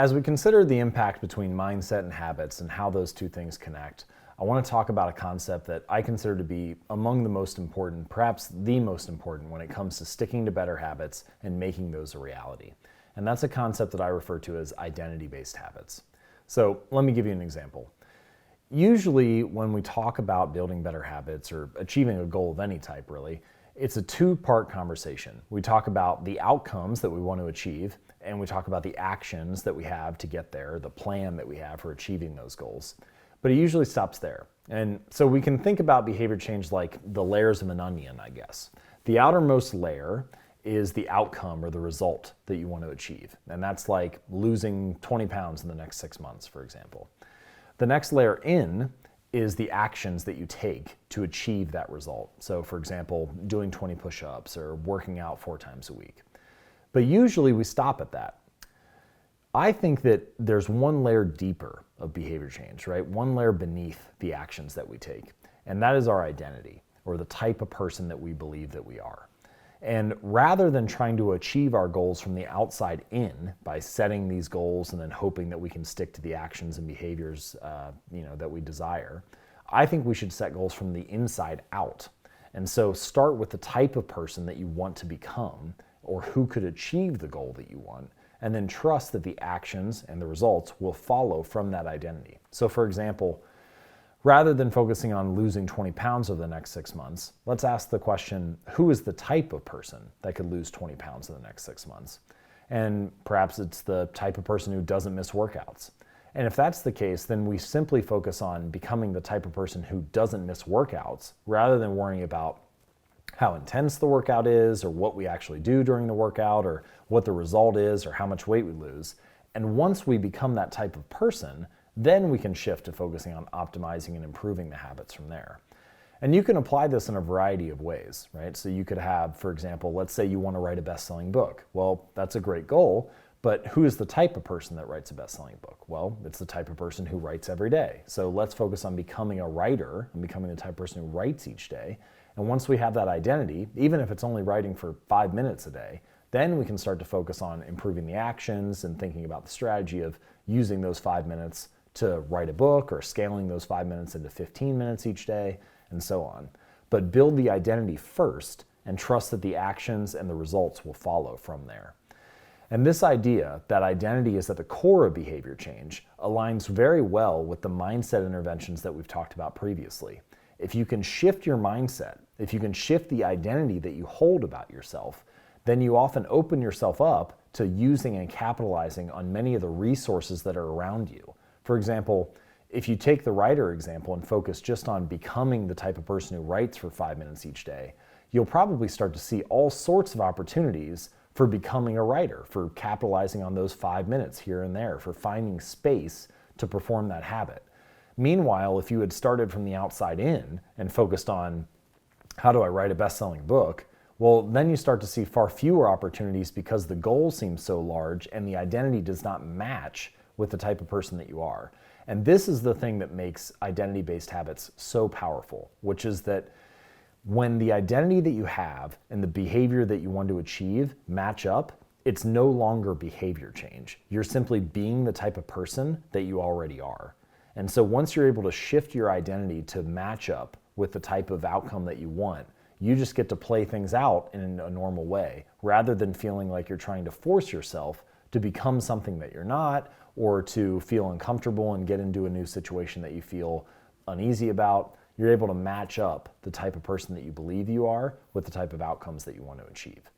As we consider the impact between mindset and habits and how those two things connect, I want to talk about a concept that I consider to be among the most important, perhaps the most important, when it comes to sticking to better habits and making those a reality. And that's a concept that I refer to as identity-based habits. So let me give you an example. Usually when we talk about building better habits or achieving a goal of any type really, it's a two-part conversation. We talk about the outcomes that we want to achieve, and we talk about the actions that we have to get there, the plan that we have for achieving those goals. But it usually stops there. And so we can think about behavior change like the layers of an onion, I guess. The outermost layer is the outcome or the result that you want to achieve. And that's like losing 20 pounds in the next 6 months, for example. The next layer in is the actions that you take to achieve that result. So for example, doing 20 push-ups or working out 4 times a week. But usually we stop at that. I think that there's one layer deeper of behavior change, right? One layer beneath the actions that we take. And that is our identity, or the type of person that we believe that we are. And rather than trying to achieve our goals from the outside in by setting these goals and then hoping that we can stick to the actions and behaviors that we desire, I think we should set goals from the inside out. And so start with the type of person that you want to become or who could achieve the goal that you want, and then trust that the actions and the results will follow from that identity. So for example, rather than focusing on losing 20 pounds over the next 6 months, let's ask the question, who is the type of person that could lose 20 pounds in the next 6 months? And perhaps it's the type of person who doesn't miss workouts. And if that's the case, then we simply focus on becoming the type of person who doesn't miss workouts rather than worrying about how intense the workout is or what we actually do during the workout or what the result is or how much weight we lose. And once we become that type of person, then we can shift to focusing on optimizing and improving the habits from there. And you can apply this in a variety of ways, right? So you could have, for example, let's say you want to write a best-selling book. Well, that's a great goal, but who is the type of person that writes a best-selling book? Well, it's the type of person who writes every day. So let's focus on becoming a writer and becoming the type of person who writes each day. And once we have that identity, even if it's only writing for 5 minutes a day, then we can start to focus on improving the actions and thinking about the strategy of using those 5 minutes to write a book or scaling those 5 minutes into 15 minutes each day and so on. But build the identity first and trust that the actions and the results will follow from there. And this idea that identity is at the core of behavior change aligns very well with the mindset interventions that we've talked about previously. If you can shift your mindset, if you can shift the identity that you hold about yourself, then you often open yourself up to using and capitalizing on many of the resources that are around you. For example, if you take the writer example and focus just on becoming the type of person who writes for 5 minutes each day, you'll probably start to see all sorts of opportunities for becoming a writer, for capitalizing on those 5 minutes here and there, for finding space to perform that habit. Meanwhile, if you had started from the outside in and focused on how do I write a best-selling book, well, then you start to see far fewer opportunities because the goal seems so large and the identity does not match with the type of person that you are. And this is the thing that makes identity-based habits so powerful, which is that when the identity that you have and the behavior that you want to achieve match up, it's no longer behavior change. You're simply being the type of person that you already are. And so once you're able to shift your identity to match up with the type of outcome that you want, you just get to play things out in a normal way rather than feeling like you're trying to force yourself to become something that you're not or to feel uncomfortable and get into a new situation that you feel uneasy about. You're able to match up the type of person that you believe you are with the type of outcomes that you want to achieve.